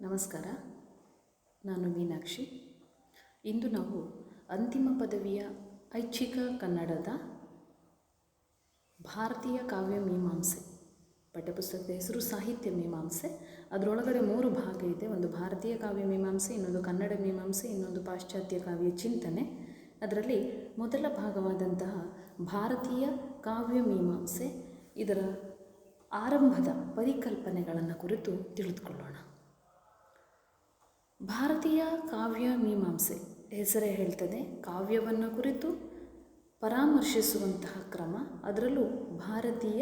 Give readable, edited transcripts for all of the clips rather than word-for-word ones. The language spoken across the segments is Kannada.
ನಮಸ್ಕಾರ, ನಾನು ಮೀನಾಕ್ಷಿ. ಇಂದು ನಾವು ಅಂತಿಮ ಪದವಿಯ ಐಚ್ಛಿಕ ಕನ್ನಡದ ಭಾರತೀಯ ಕಾವ್ಯ ಮೀಮಾಂಸೆ ಪಠ್ಯಪುಸ್ತಕದ ಹೆಸರು ಸಾಹಿತ್ಯ ಮೀಮಾಂಸೆ. ಅದರೊಳಗಡೆ 3 ಭಾಗ ಇದೆ. ಒಂದು ಭಾರತೀಯ ಕಾವ್ಯ ಮೀಮಾಂಸೆ, ಇನ್ನೊಂದು ಕನ್ನಡ ಮೀಮಾಂಸೆ, ಇನ್ನೊಂದು ಪಾಶ್ಚಾತ್ಯ ಕಾವ್ಯ ಚಿಂತನೆ. ಅದರಲ್ಲಿ ಮೊದಲ ಭಾಗವಾದಂತಹ ಭಾರತೀಯ ಕಾವ್ಯ ಮೀಮಾಂಸೆ, ಇದರ ಆರಂಭದ ಪರಿಕಲ್ಪನೆಗಳನ್ನು ಕುರಿತು ತಿಳಿದುಕೊಳ್ಳೋಣ. ಭಾರತೀಯ ಕಾವ್ಯ ಮೀಮಾಂಸೆ ಹೆಸರೇ ಹೇಳ್ತದೆ, ಕಾವ್ಯವನ್ನು ಕುರಿತು ಪರಾಮರ್ಶಿಸುವಂತಹ ಕ್ರಮ, ಅದರಲ್ಲೂ ಭಾರತೀಯ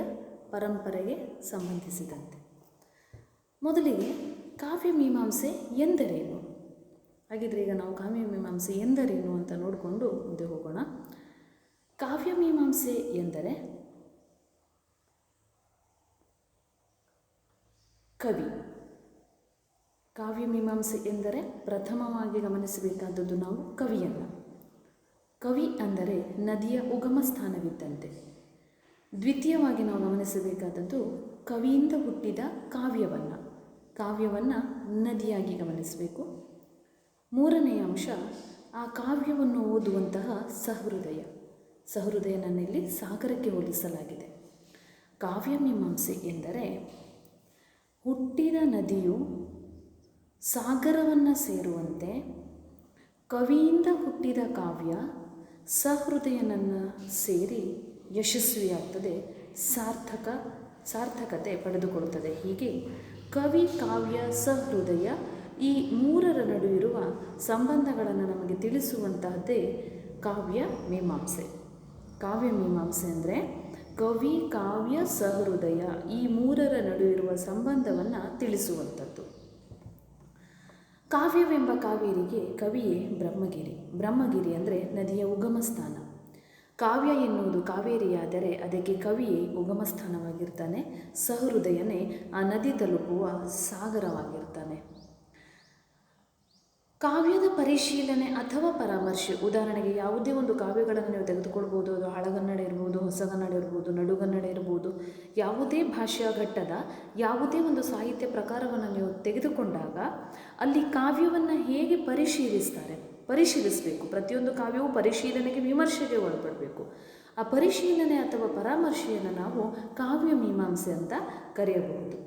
ಪರಂಪರೆಗೆ ಸಂಬಂಧಿಸಿದಂತೆ. ಮೊದಲಿಗೆ ಕಾವ್ಯ ಮೀಮಾಂಸೆ ಎಂದರೇನು? ಹಾಗಿದ್ರೆ ಈಗ ನಾವು ಕಾವ್ಯ ಮೀಮಾಂಸೆ ಎಂದರೇನು ಅಂತ ನೋಡಿಕೊಂಡು ಮುಂದೆ ಹೋಗೋಣ. ಕಾವ್ಯ ಮೀಮಾಂಸೆ ಎಂದರೆ ಕವಿ. ಕಾವ್ಯ ಮೀಮಾಂಸೆ ಎಂದರೆ ಪ್ರಥಮವಾಗಿ ಗಮನಿಸಬೇಕಾದದ್ದು ನಾವು ಕವಿಯನ್ನು. ಕವಿ ಅಂದರೆ ನದಿಯ ಉಗಮ ಸ್ಥಾನವಿದ್ದಂತೆ. ದ್ವಿತೀಯವಾಗಿ ನಾವು ಗಮನಿಸಬೇಕಾದದ್ದು ಕವಿಯಿಂದ ಹುಟ್ಟಿದ ಕಾವ್ಯವನ್ನು ನದಿಯಾಗಿ ಗಮನಿಸಬೇಕು. ಮೂರನೆಯ ಅಂಶ ಆ ಕಾವ್ಯವನ್ನು ಓದುವಂತಹ ಸಹೃದಯನನ್ನು ಇಲ್ಲಿ ಸಾಗರಕ್ಕೆ ಹೋಲಿಸಲಾಗಿದೆ. ಕಾವ್ಯ ಮೀಮಾಂಸೆ ಎಂದರೆ ಹುಟ್ಟಿದ ನದಿಯು ಸಾಗರವನ್ನು ಸೇರುವಂತೆ ಕವಿಯಿಂದ ಹುಟ್ಟಿದ ಕಾವ್ಯ ಸಹೃದಯನನ್ನು ಸೇರಿ ಯಶಸ್ವಿಯಾಗ್ತದೆ, ಸಾರ್ಥಕತೆ ಪಡೆದುಕೊಳ್ಳುತ್ತದೆ. ಹೀಗೆ ಕವಿ, ಕಾವ್ಯ, ಸಹೃದಯ ಈ ಮೂರರ ನಡುವಿರುವ ಸಂಬಂಧಗಳನ್ನು ನಮಗೆ ತಿಳಿಸುವಂತಹದ್ದೇ ಕಾವ್ಯ ಮೀಮಾಂಸೆ. ಕಾವ್ಯ ಮೀಮಾಂಸೆ ಅಂದರೆ ಕವಿ, ಕಾವ್ಯ, ಸಹೃದಯ ಈ ಮೂರರ ನಡುವಿರುವ ಸಂಬಂಧವನ್ನು ತಿಳಿಸುವಂಥದ್ದು. ಕಾವ್ಯವೆಂಬ ಕಾವೇರಿಗೆ ಕವಿಯೇ ಬ್ರಹ್ಮಗಿರಿ ಅಂದರೆ ನದಿಯ ಉಗಮ ಸ್ಥಾನ. ಕಾವ್ಯ ಎನ್ನುವುದು ಕಾವೇರಿಯಾದರೆ ಅದಕ್ಕೆ ಕವಿಯೇ ಉಗಮ ಸ್ಥಾನವಾಗಿರ್ತಾನೆ, ಸಹೃದಯನೇ ಆ ನದಿ ತಲುಪುವ ಸಾಗರವಾಗಿರ್ತಾನೆ. ಕಾವ್ಯದ ಪರಿಶೀಲನೆ ಅಥವಾ ಪರಾಮರ್ಶೆ, ಉದಾಹರಣೆಗೆ ಯಾವುದೇ ಒಂದು ಕಾವ್ಯಗಳನ್ನು ನೀವು ತೆಗೆದುಕೊಳ್ಬೋದು. ಅದು ಹಳಗನ್ನಡ ಇರ್ಬೋದು, ಹೊಸಗನ್ನಡ ಇರ್ಬೋದು, ನಡುಗನ್ನಡ ಇರ್ಬೋದು. ಯಾವುದೇ ಭಾಷಾ ಘಟ್ಟದ ಯಾವುದೇ ಒಂದು ಸಾಹಿತ್ಯ ಪ್ರಕಾರವನ್ನು ನೀವು ತೆಗೆದುಕೊಂಡಾಗ ಅಲ್ಲಿ ಕಾವ್ಯವನ್ನು ಹೇಗೆ ಪರಿಶೀಲಿಸಬೇಕು. ಪ್ರತಿಯೊಂದು ಕಾವ್ಯವು ಪರಿಶೀಲನೆಗೆ, ವಿಮರ್ಶೆಗೆ ಒಳಪಡಬೇಕು. ಆ ಪರಿಶೀಲನೆ ಅಥವಾ ಪರಾಮರ್ಶೆಯನ್ನು ನಾವು ಕಾವ್ಯ ಮೀಮಾಂಸೆ ಅಂತ ಕರೆಯಬಹುದು.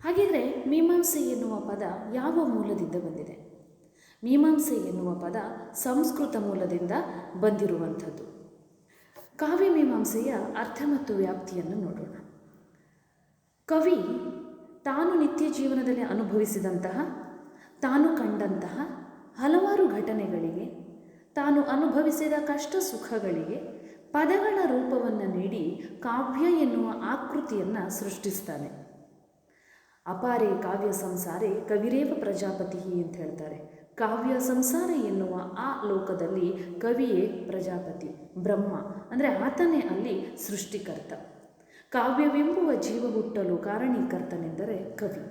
ಹಾಗಿದ್ರೆ ಮೀಮಾಂಸೆ ಎನ್ನುವ ಪದ ಯಾವ ಮೂಲದಿಂದ ಬಂದಿದೆ? ಮೀಮಾಂಸೆ ಎನ್ನುವ ಪದ ಸಂಸ್ಕೃತ ಮೂಲದಿಂದ ಬಂದಿರುವಂಥದ್ದು. ಕಾವ್ಯ ಮೀಮಾಂಸೆಯ ಅರ್ಥ ಮತ್ತು ವ್ಯಾಪ್ತಿಯನ್ನು ನೋಡೋಣ. ಕವಿ ತಾನು ನಿತ್ಯ ಜೀವನದಲ್ಲಿ ಅನುಭವಿಸಿದಂತಹ, ತಾನು ಕಂಡಂತಹ ಹಲವಾರು ಘಟನೆಗಳಿಗೆ, ತಾನು ಅನುಭವಿಸಿದ ಕಷ್ಟ ಸುಖಗಳಿಗೆ ಪದಗಳ ರೂಪವನ್ನು ನೀಡಿ ಕಾವ್ಯ ಎನ್ನುವ ಆಕೃತಿಯನ್ನು ಸೃಷ್ಟಿಸ್ತಾನೆ. ಅಪಾರೆ ಕಾವ್ಯ ಸಂಸಾರೇ ಕವಿರೇವ ಪ್ರಜಾಪತಿ ಅಂತ ಹೇಳ್ತಾರೆ. ಕಾವ್ಯ ಸಂಸಾರ ಎನ್ನುವ ಆ ಲೋಕದಲ್ಲಿ ಕವಿಯೇ ಪ್ರಜಾಪತಿ, ಬ್ರಹ್ಮ ಅಂದರೆ ಆತನೇ ಅಲ್ಲಿ ಸೃಷ್ಟಿಕರ್ತ. ಕಾವ್ಯವೆಂಬುವ ಜೀವ ಹುಟ್ಟಲು ಕಾರಣೀಕರ್ತನೆಂದರೆ ಕವಿ.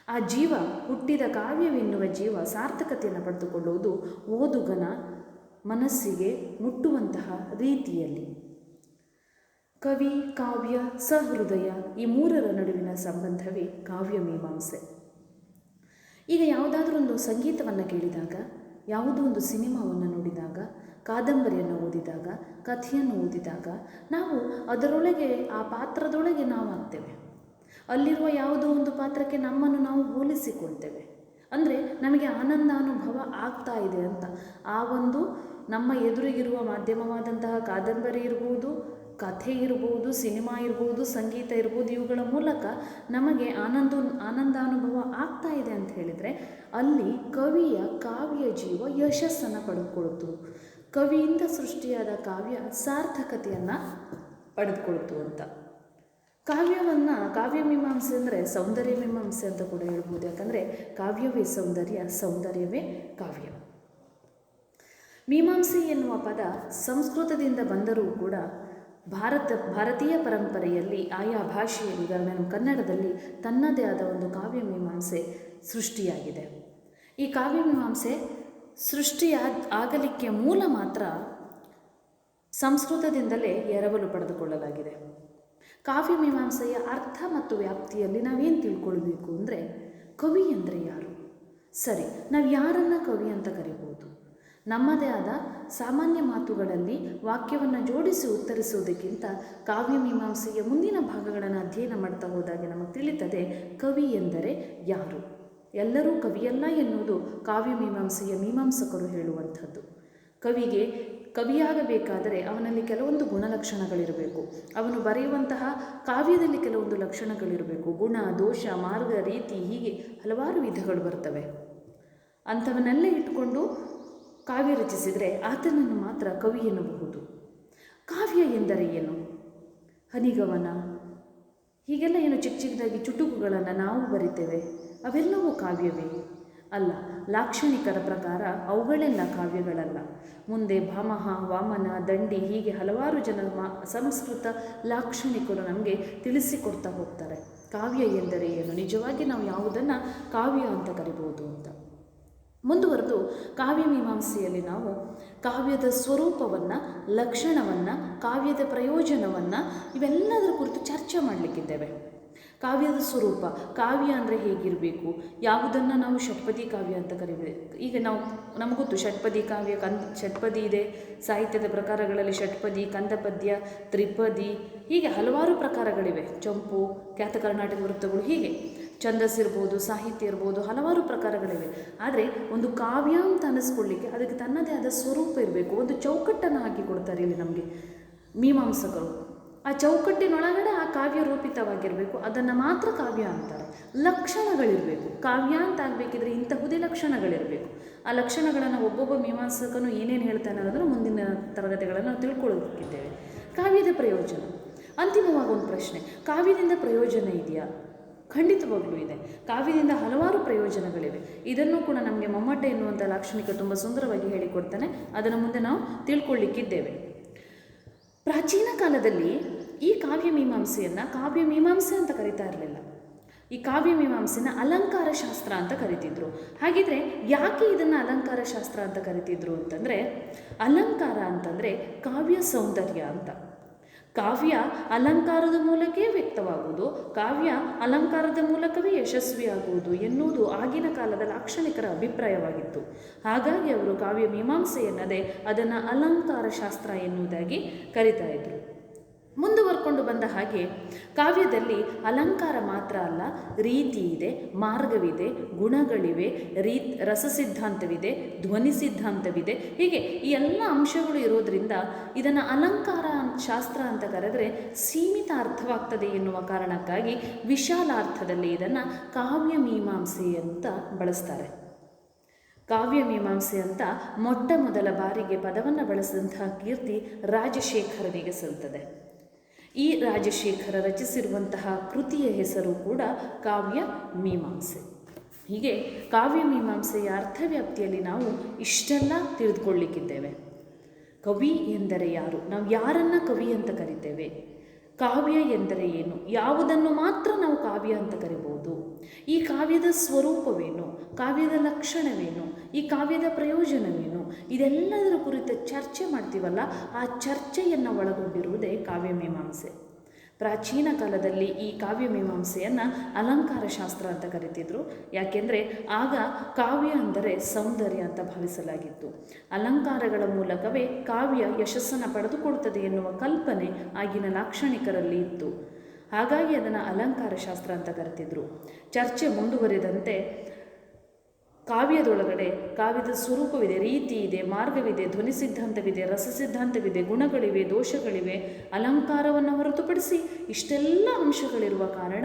ಆ ಜೀವ ಹುಟ್ಟಿದ ಕಾವ್ಯವೆನ್ನುವ ಜೀವ ಸಾರ್ಥಕತೆಯನ್ನು ಪಡೆದುಕೊಳ್ಳುವುದು ಓದುಗನ ಮನಸ್ಸಿಗೆ ಮುಟ್ಟುವಂತಹ ರೀತಿಯಲ್ಲಿ. ಕವಿ, ಕಾವ್ಯ, ಸಹೃದಯ ಈ ಮೂರರ ನಡುವಿನ ಸಂಬಂಧವೇ ಕಾವ್ಯ ಮೀಮಾಂಸೆ. ಈಗ ಯಾವುದಾದ್ರೂ ಒಂದು ಸಂಗೀತವನ್ನು ಕೇಳಿದಾಗ, ಯಾವುದೋ ಒಂದು ಸಿನಿಮಾವನ್ನು ನೋಡಿದಾಗ, ಕಾದಂಬರಿಯನ್ನು ಓದಿದಾಗ, ಕಥೆಯನ್ನು ಓದಿದಾಗ ನಾವು ಅದರೊಳಗೆ, ಆ ಪಾತ್ರದೊಳಗೆ ನಾವು ಆಗ್ತೇವೆ. ಅಲ್ಲಿರುವ ಯಾವುದೋ ಒಂದು ಪಾತ್ರಕ್ಕೆ ನಮ್ಮನ್ನು ನಾವು ಹೋಲಿಸಿಕೊಳ್ತೇವೆ. ಅಂದರೆ ನಮಗೆ ಆನಂದಾನುಭವ ಆಗ್ತಾ ಇದೆ ಅಂತ. ಆ ಒಂದು ನಮ್ಮ ಎದುರಿಗಿರುವ ಮಾಧ್ಯಮವಾದಂತಹ ಕಾದಂಬರಿ ಇರ್ಬೋದು, ಕಥೆ ಇರ್ಬೋದು, ಸಿನಿಮಾ ಇರ್ಬೋದು, ಸಂಗೀತ ಇರ್ಬೋದು, ಇವುಗಳ ಮೂಲಕ ನಮಗೆ ಆನಂದಾನುಭವ ಆಗ್ತಾ ಇದೆ ಅಂತ ಹೇಳಿದರೆ ಅಲ್ಲಿ ಕವಿಯ ಕಾವ್ಯ ಜೀವ ಯಶಸ್ಸನ್ನು ಪಡೆದುಕೊಳ್ತು. ಕವಿಯಿಂದ ಸೃಷ್ಟಿಯಾದ ಕಾವ್ಯ ಸಾರ್ಥಕತೆಯನ್ನು ಪಡೆದುಕೊಳ್ತು ಅಂತ. ಕಾವ್ಯ ಮೀಮಾಂಸೆ ಅಂದರೆ ಸೌಂದರ್ಯ ಮೀಮಾಂಸೆ ಅಂತ ಕೂಡ ಹೇಳ್ಬೋದು. ಯಾಕಂದರೆ ಕಾವ್ಯವೇ ಸೌಂದರ್ಯ, ಸೌಂದರ್ಯವೇ ಕಾವ್ಯ. ಮೀಮಾಂಸೆ ಎನ್ನುವ ಪದ ಸಂಸ್ಕೃತದಿಂದ ಬಂದರೂ ಕೂಡ ಭಾರತೀಯ ಪರಂಪರೆಯಲ್ಲಿ ಆಯಾ ಭಾಷೆಯಲ್ಲಿ, ಉದಾಹರಣೆ ಕನ್ನಡದಲ್ಲಿ ತನ್ನದೇ ಆದ ಒಂದು ಕಾವ್ಯ ಮೀಮಾಂಸೆ ಸೃಷ್ಟಿಯಾಗಿದೆ. ಈ ಕಾವ್ಯ ಮೀಮಾಂಸೆ ಆಗಲಿಕ್ಕೆ ಮೂಲ ಮಾತ್ರ ಸಂಸ್ಕೃತದಿಂದಲೇ ಎರವಲು ಪಡೆದುಕೊಳ್ಳಲಾಗಿದೆ. ಕಾವ್ಯ ಮೀಮಾಂಸೆಯ ಅರ್ಥ ಮತ್ತು ವ್ಯಾಪ್ತಿಯಲ್ಲಿ ನಾವೇನು ತಿಳ್ಕೊಳ್ಬೇಕು ಅಂದರೆ, ಕವಿ ಅಂದರೆ ಯಾರು? ಸರಿ, ನಾವು ಯಾರನ್ನು ಕವಿ ಅಂತ ಕರಿಬೋದು? ನಮ್ಮದೇ ಆದ ಸಾಮಾನ್ಯ ಮಾತುಗಳಲ್ಲಿ ವಾಕ್ಯವನ್ನು ಜೋಡಿಸಿ ಉತ್ತರಿಸುವುದಕ್ಕಿಂತ ಕಾವ್ಯಮೀಮಾಂಸೆಯ ಮುಂದಿನ ಭಾಗಗಳನ್ನು ಅಧ್ಯಯನ ಮಾಡ್ತಾ ಹೋದಾಗ ನಮಗೆ ತಿಳಿತದೆ ಕವಿ ಎಂದರೆ ಯಾರು. ಎಲ್ಲರೂ ಕವಿಯಲ್ಲ ಎನ್ನುವುದು ಕಾವ್ಯಮೀಮಾಂಸೆಯ ಮೀಮಾಂಸಕರು ಹೇಳುವಂಥದ್ದು. ಕವಿಯಾಗಬೇಕಾದರೆ ಅವನಲ್ಲಿ ಕೆಲವೊಂದು ಗುಣಲಕ್ಷಣಗಳಿರಬೇಕು. ಅವನು ಬರೆಯುವಂತಹ ಕಾವ್ಯದಲ್ಲಿ ಕೆಲವೊಂದು ಲಕ್ಷಣಗಳಿರಬೇಕು. ಗುಣ, ದೋಷ, ಮಾರ್ಗ, ರೀತಿ, ಹೀಗೆ ಹಲವಾರು ವಿಧಗಳು ಬರ್ತವೆ. ಅಂಥವನ್ನೆಲ್ಲ ಇಟ್ಟುಕೊಂಡು ಕಾವ್ಯ ರಚಿಸಿದರೆ ಆತನನ್ನು ಮಾತ್ರ ಕವಿ ಎನ್ನಬಹುದು. ಕಾವ್ಯ ಎಂದರೆ ಏನು? ಹನಿಗವನ, ಹೀಗೆಲ್ಲ ಏನು ಚಿಕ್ಕ ಚಿಕ್ಕದಾಗಿ ಚುಟುಕುಗಳನ್ನು ನಾವು ಬರಿತೇವೆ, ಅವೆಲ್ಲವೂ ಕಾವ್ಯವೇ? ಅಲ್ಲ. ಲಾಕ್ಷಣಿಕರ ಪ್ರಕಾರ ಅವುಗಳೆಲ್ಲ ಕಾವ್ಯಗಳಲ್ಲ. ಮುಂದೆ ಭಾಮಹ, ವಾಮನ, ದಂಡಿ, ಹೀಗೆ ಹಲವಾರು ಜನ ಸಂಸ್ಕೃತ ಲಾಕ್ಷಣಿಕರು ನಮಗೆ ತಿಳಿಸಿಕೊಡ್ತಾ ಹೋಗ್ತಾರೆ ಕಾವ್ಯ ಎಂದರೆ ಏನು, ನಿಜವಾಗಿ ನಾವು ಯಾವುದನ್ನು ಕಾವ್ಯ ಅಂತ ಕರಿಬೋದು ಅಂತ. ಮುಂದುವರೆದು ಕಾವ್ಯಮೀಮಾಂಸೆಯಲ್ಲಿ ನಾವು ಕಾವ್ಯದ ಸ್ವರೂಪವನ್ನು, ಲಕ್ಷಣವನ್ನು, ಕಾವ್ಯದ ಪ್ರಯೋಜನವನ್ನು ಇವೆಲ್ಲದರ ಕುರಿತು ಚರ್ಚೆ ಮಾಡಲಿಕ್ಕಿದ್ದೇವೆ. ಕಾವ್ಯದ ಸ್ವರೂಪ, ಕಾವ್ಯ ಅಂದರೆ ಹೇಗಿರಬೇಕು, ಯಾವುದನ್ನು ನಾವು ಷಟ್ಪದಿ ಕಾವ್ಯ ಅಂತ ಕರಿಬೇಕು. ಈಗ ನಮಗೊತ್ತು ಷಟ್ಪದಿ ಕಾವ್ಯ, ಷಟ್ಪದಿ ಇದೆ. ಸಾಹಿತ್ಯದ ಪ್ರಕಾರಗಳಲ್ಲಿ ಷಟ್ಪದಿ, ಕಂದಪದ್ಯ, ತ್ರಿಪದಿ, ಹೀಗೆ ಹಲವಾರು ಪ್ರಕಾರಗಳಿವೆ. ಚಂಪು, ಖ್ಯಾತ ಕರ್ನಾಟಕ ವೃತ್ತಗಳು, ಹೀಗೆ ಛಂದಸ್ಸಿರ್ಬೋದು, ಸಾಹಿತ್ಯ ಇರ್ಬೋದು, ಹಲವಾರು ಪ್ರಕಾರಗಳಿವೆ. ಆದರೆ ಒಂದು ಕಾವ್ಯ ಅಂತ ಅನ್ನಿಸ್ಕೊಳ್ಳಿಕ್ಕೆ ಅದಕ್ಕೆ ತನ್ನದೇ ಆದ ಸ್ವರೂಪ ಇರಬೇಕು. ಒಂದು ಚೌಕಟ್ಟನ್ನು ಹಾಕಿಕೊಡ್ತಾರೆ ಇಲ್ಲಿ ನಮಗೆ ಮೀಮಾಂಸಕರು. ಆ ಚೌಕಟ್ಟಿನೊಳಗಡೆ ಆ ಕಾವ್ಯ ರೂಪಿತವಾಗಿರಬೇಕು, ಅದನ್ನು ಮಾತ್ರ ಕಾವ್ಯ ಅಂತಾರೆ. ಲಕ್ಷಣಗಳಿರಬೇಕು. ಕಾವ್ಯ ಅಂತ ಆಗಬೇಕಿದ್ರೆ ಇಂತಹುದೇ ಲಕ್ಷಣಗಳಿರಬೇಕು. ಆ ಲಕ್ಷಣಗಳನ್ನು ಒಬ್ಬೊಬ್ಬ ಮೀಮಾಂಸಕನು ಏನೇನು ಹೇಳ್ತಾನೆ ಅನ್ನೋದನ್ನು ಮುಂದಿನ ತರಗತಿಗಳನ್ನು ನಾವು ತಿಳ್ಕೊಳ್ಳೋದಕ್ಕಿದ್ದೇವೆ. ಕಾವ್ಯದ ಪ್ರಯೋಜನ, ಅಂತಿಮವಾಗಿ ಒಂದು ಪ್ರಶ್ನೆ, ಕಾವ್ಯದಿಂದ ಪ್ರಯೋಜನ ಇದೆಯಾ? ಖಂಡಿತವಾಗ್ಲೂ ಇದೆ. ಕಾವ್ಯದಿಂದ ಹಲವಾರು ಪ್ರಯೋಜನಗಳಿವೆ. ಇದನ್ನು ಕೂಡ ನಮಗೆ ಮಮ್ಮಟ ಎನ್ನುವಂಥ ಲಾಕ್ಷಣಿಕ ತುಂಬ ಸುಂದರವಾಗಿ ಹೇಳಿಕೊಡ್ತಾನೆ. ಅದನ್ನು ಮುಂದೆ ನಾವು ತಿಳ್ಕೊಳ್ಳಿಕ್ಕಿದ್ದೇವೆ. ಪ್ರಾಚೀನ ಕಾಲದಲ್ಲಿ ಈ ಕಾವ್ಯಮೀಮಾಂಸೆಯನ್ನು ಕಾವ್ಯಮೀಮಾಂಸೆ ಅಂತ ಕರಿತಾ ಇರಲಿಲ್ಲ. ಈ ಕಾವ್ಯಮೀಮಾಂಸೆನ ಅಲಂಕಾರ ಶಾಸ್ತ್ರ ಅಂತ ಕರಿತಿದ್ರು. ಹಾಗಿದ್ರೆ ಯಾಕೆ ಇದನ್ನು ಅಲಂಕಾರ ಶಾಸ್ತ್ರ ಅಂತ ಕರಿತಿದ್ರು ಅಂತಂದರೆ, ಅಲಂಕಾರ ಅಂತಂದರೆ ಕಾವ್ಯ ಸೌಂದರ್ಯ ಅಂತ. ಕಾವ್ಯ ಅಲಂಕಾರದ ಮೂಲಕವೇ ವ್ಯಕ್ತವಾಗುವುದು, ಕಾವ್ಯ ಅಲಂಕಾರದ ಮೂಲಕವೇ ಯಶಸ್ವಿಯಾಗುವುದು ಎನ್ನುವುದು ಆಗಿನ ಕಾಲದ ಲಾಕ್ಷಣಿಕರ ಅಭಿಪ್ರಾಯವಾಗಿತ್ತು. ಹಾಗಾಗಿ ಅವರು ಕಾವ್ಯ ಮೀಮಾಂಸೆಯನ್ನದೇ ಅದನ್ನು ಅಲಂಕಾರ ಶಾಸ್ತ್ರ ಎನ್ನುವುದಾಗಿ ಕರಿತಾ ಇದ್ರು. ಮುಂದುವರ್ಕೊಂಡು ಬಂದ ಹಾಗೆ ಕಾವ್ಯದಲ್ಲಿ ಅಲಂಕಾರ ಮಾತ್ರ ಅಲ್ಲ, ರೀತಿ ಇದೆ, ಮಾರ್ಗವಿದೆ, ಗುಣಗಳಿವೆ, ರಸಸಿದ್ಧಾಂತವಿದೆ, ಧ್ವನಿ ಸಿದ್ಧಾಂತವಿದೆ, ಹೀಗೆ ಈ ಎಲ್ಲ ಅಂಶಗಳು ಇರೋದರಿಂದ ಇದನ್ನು ಅಲಂಕಾರ ಶಾಸ್ತ್ರ ಅಂತ ಕರೆದರೆ ಸೀಮಿತ ಅರ್ಥವಾಗ್ತದೆ ಎನ್ನುವ ಕಾರಣಕ್ಕಾಗಿ ವಿಶಾಲ ಅರ್ಥದಲ್ಲಿ ಇದನ್ನು ಕಾವ್ಯಮೀಮಾಂಸೆ ಅಂತ ಬಳಸ್ತಾರೆ. ಕಾವ್ಯಮೀಮಾಂಸೆ ಅಂತ ಮೊಟ್ಟ ಮೊದಲ ಬಾರಿಗೆ ಪದವನ್ನು ಬಳಸಿದಂತಹ ಕೀರ್ತಿ ರಾಜಶೇಖರನಿಗೆ ಸಲ್ತದೆ. ಈ ರಾಜಶೇಖರ ರಚಿಸಿರುವಂತಹ ಕೃತಿಯ ಹೆಸರು ಕೂಡ ಕಾವ್ಯ ಮೀಮಾಂಸೆ. ಹೀಗೆ ಕಾವ್ಯಮೀಮಾಂಸೆಯ ಅರ್ಥವ್ಯಾಪ್ತಿಯಲ್ಲಿ ನಾವು ಇಷ್ಟೆಲ್ಲ ತಿಳಿದುಕೊಳ್ಳಿಕ್ಕಿದ್ದೇವೆ. ಕವಿ ಎಂದರೆ ಯಾರು? ನಾವು ಯಾರನ್ನು ಕವಿ ಅಂತ ಕರಿತೇವೆ? ಕಾವ್ಯ ಎಂದರೆ ಏನು? ಯಾವುದನ್ನು ಮಾತ್ರ ನಾವು ಕಾವ್ಯ ಅಂತ ಕರಿಬೋದು? ಈ ಕಾವ್ಯದ ಸ್ವರೂಪವೇನು? ಕಾವ್ಯದ ಲಕ್ಷಣವೇನು? ಈ ಕಾವ್ಯದ ಪ್ರಯೋಜನವೇನು? ಇದೆಲ್ಲದರ ಕುರಿತ ಚರ್ಚೆ ಮಾಡ್ತೀವಲ್ಲ, ಆ ಚರ್ಚೆಯನ್ನು ಒಳಗೊಂಡಿರುವುದೇ ಕಾವ್ಯಮೀಮಾಂಸೆ. ಪ್ರಾಚೀನ ಕಾಲದಲ್ಲಿ ಈ ಕಾವ್ಯಮೀಮಾಂಸೆಯನ್ನು ಅಲಂಕಾರ ಶಾಸ್ತ್ರ ಅಂತ ಕರಿತಿದ್ರು. ಯಾಕೆಂದರೆ ಆಗ ಕಾವ್ಯ ಅಂದರೆ ಸೌಂದರ್ಯ ಅಂತ ಭಾವಿಸಲಾಗಿತ್ತು. ಅಲಂಕಾರಗಳ ಮೂಲಕವೇ ಕಾವ್ಯ ಯಶಸ್ಸನ್ನು ಪಡೆದುಕೊಡುತ್ತದೆ ಎನ್ನುವ ಕಲ್ಪನೆ ಆಗಿನ ಲಾಕ್ಷಣಿಕರಲ್ಲಿ ಇತ್ತು. ಹಾಗಾಗಿ ಅದನ್ನು ಅಲಂಕಾರ ಶಾಸ್ತ್ರ ಅಂತ ಕರಿತಿದ್ರು. ಚರ್ಚೆ ಮುಂದುವರಿದಂತೆ ಕಾವ್ಯದೊಳಗಡೆ ಕಾವ್ಯದ ಸ್ವರೂಪವಿದೆ, ರೀತಿ ಇದೆ, ಮಾರ್ಗವಿದೆ, ಧ್ವನಿ ಸಿದ್ಧಾಂತವಿದೆ, ರಸಸಿದ್ಧಾಂತವಿದೆ, ಗುಣಗಳಿವೆ, ದೋಷಗಳಿವೆ. ಅಲಂಕಾರವನ್ನು ಹೊರತುಪಡಿಸಿ ಇಷ್ಟೆಲ್ಲ ಅಂಶಗಳಿರುವ ಕಾರಣ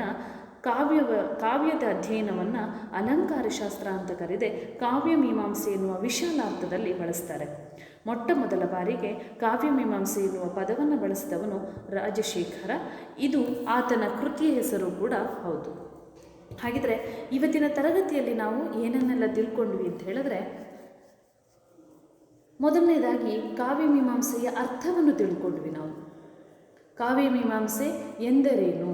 ಕಾವ್ಯದ ಅಧ್ಯಯನವನ್ನು ಅಲಂಕಾರ ಶಾಸ್ತ್ರ ಅಂತ ಕರೆದೆ ಕಾವ್ಯಮೀಮಾಂಸೆ ಎನ್ನುವ ವಿಶಾಲ ಅರ್ಥದಲ್ಲಿ ಬಳಸ್ತಾರೆ. ಮೊಟ್ಟ ಮೊದಲ ಬಾರಿಗೆ ಕಾವ್ಯಮೀಮಾಂಸೆ ಎನ್ನುವ ಪದವನ್ನು ಬಳಸಿದವನು ರಾಜಶೇಖರ. ಇದು ಆತನ ಕೃತಿಯ ಹೆಸರು ಕೂಡ ಹೌದು. ಹಾಗಿದ್ರೆ ಇವತ್ತಿನ ತರಗತಿಯಲ್ಲಿ ನಾವು ಏನನ್ನೆಲ್ಲ ತಿಳ್ಕೊಂಡ್ವಿ ಅಂತ ಹೇಳಿದ್ರೆ, ಮೊದಲನೇದಾಗಿ ಕಾವ್ಯಮೀಮಾಂಸೆಯ ಅರ್ಥವನ್ನು ತಿಳ್ಕೊಂಡ್ವಿ. ನಾವು ಕಾವ್ಯಮೀಮಾಂಸೆ ಎಂದರೇನು,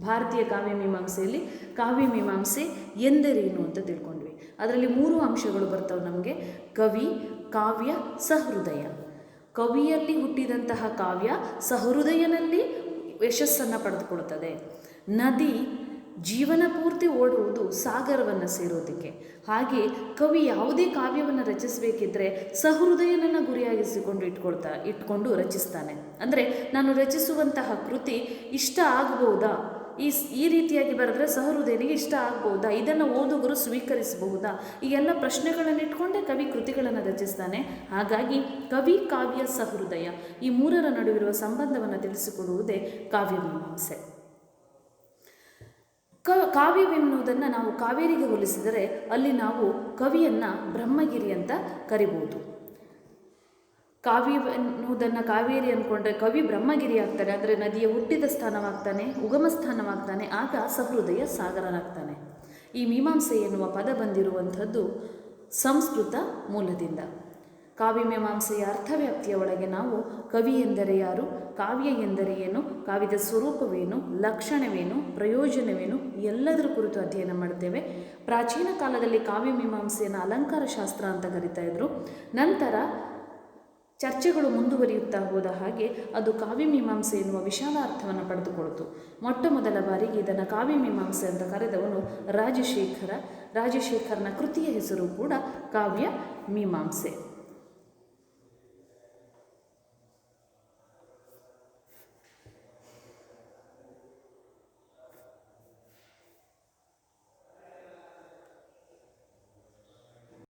ಭಾರತೀಯ ಕಾವ್ಯಮೀಮಾಂಸೆಯಲ್ಲಿ ಕಾವ್ಯಮೀಮಾಂಸೆ ಎಂದರೇನು ಅಂತ ತಿಳ್ಕೊಂಡ್ವಿ. ಅದರಲ್ಲಿ 3 ಅಂಶಗಳು ಬರ್ತವೆ ನಮಗೆ: ಕವಿ, ಕಾವ್ಯ, ಸಹೃದಯ. ಕವಿಯಲ್ಲಿ ಹುಟ್ಟಿದಂತಹ ಕಾವ್ಯ ಸಹೃದಯನಲ್ಲಿ ಯಶಸ್ಸನ್ನು ಪಡೆದುಕೊಳ್ತದೆ. ನದಿ ಜೀವನ ಪೂರ್ತಿ ಓಡುವುದು ಸಾಗರವನ್ನು ಸೇರೋದಕ್ಕೆ. ಹಾಗೆ ಕವಿ ಯಾವುದೇ ಕಾವ್ಯವನ್ನು ರಚಿಸಬೇಕಿದ್ರೆ ಸಹೃದಯನನ್ನು ಗುರಿಯಾಗಿಸಿಕೊಂಡು ಇಟ್ಕೊಂಡು ರಚಿಸ್ತಾನೆ. ಅಂದರೆ ನಾನು ರಚಿಸುವಂತಹ ಕೃತಿ ಇಷ್ಟ ಆಗಬಹುದಾ, ಈ ರೀತಿಯಾಗಿ ಬರೆದ್ರೆ ಸಹೃದಯನಿಗೆ ಇಷ್ಟ ಆಗ್ಬೋದಾ, ಇದನ್ನು ಓದುಗರು ಸ್ವೀಕರಿಸಬಹುದಾ, ಈ ಎಲ್ಲ ಪ್ರಶ್ನೆಗಳನ್ನು ಇಟ್ಕೊಂಡೇ ಕವಿ ಕೃತಿಗಳನ್ನು ರಚಿಸ್ತಾನೆ. ಹಾಗಾಗಿ ಕವಿ, ಕಾವ್ಯ, ಸಹೃದಯ ಈ ಮೂರರ ನಡುವಿರುವ ಸಂಬಂಧವನ್ನು ತಿಳಿಸಿಕೊಡುವುದೇ ಕಾವ್ಯಮೀಮಾಂಸೆ. ಕಾವ್ಯವೆನ್ನುವುದನ್ನು ನಾವು ಕಾವೇರಿಗೆ ಹೋಲಿಸಿದರೆ ಅಲ್ಲಿ ನಾವು ಕವಿಯನ್ನು ಬ್ರಹ್ಮಗಿರಿ ಅಂತ ಕರಿಬಹುದು. ಕಾವ್ಯವೆನ್ನುವುದನ್ನು ಕಾವೇರಿ ಅಂದ್ಕೊಂಡ್ರೆ ಕವಿ ಬ್ರಹ್ಮಗಿರಿ ಆಗ್ತಾನೆ, ಅಂದರೆ ನದಿಯ ಹುಟ್ಟಿದ ಸ್ಥಾನವಾಗ್ತಾನೆ, ಉಗಮ ಸ್ಥಾನವಾಗ್ತಾನೆ. ಆಗ ಸಹೃದಯ ಸಾಗರನಾಗ್ತಾನೆ. ಈ ಮೀಮಾಂಸೆ ಎನ್ನುವ ಪದ ಬಂದಿರುವಂಥದ್ದು ಸಂಸ್ಕೃತ ಮೂಲದಿಂದ. ಕಾವ್ಯಮೀಮಾಂಸೆಯ ಅರ್ಥವ್ಯಾಪ್ತಿಯ ಒಳಗೆ ನಾವು ಕವಿ ಎಂದರೆ ಯಾರು, ಕಾವ್ಯ ಎಂದರೆ ಏನು, ಕಾವ್ಯದ ಸ್ವರೂಪವೇನು, ಲಕ್ಷಣವೇನು, ಪ್ರಯೋಜನವೇನು ಎಲ್ಲದರ ಕುರಿತು ಅಧ್ಯಯನ ಮಾಡ್ತೇವೆ. ಪ್ರಾಚೀನ ಕಾಲದಲ್ಲಿ ಕಾವ್ಯಮೀಮಾಂಸೆಯನ್ನು ಅಲಂಕಾರ ಶಾಸ್ತ್ರ ಅಂತ ಕರಿತಾ ಇದ್ರು. ನಂತರ ಚರ್ಚೆಗಳು ಮುಂದುವರಿಯುತ್ತಾ ಹೋದ ಹಾಗೆ ಅದು ಕಾವ್ಯಮೀಮಾಂಸೆ ಎನ್ನುವ ವಿಶಾಲ ಅರ್ಥವನ್ನು ಪಡೆದುಕೊಳ್ತು. ಮೊಟ್ಟ ಮೊದಲ ಬಾರಿಗೆ ಇದನ್ನು ಕಾವ್ಯಮೀಮಾಂಸೆ ಅಂತ ಕರೆದವನು ರಾಜಶೇಖರನ ಕೃತಿಯ ಹೆಸರು ಕೂಡ ಕಾವ್ಯಮೀಮಾಂಸೆ.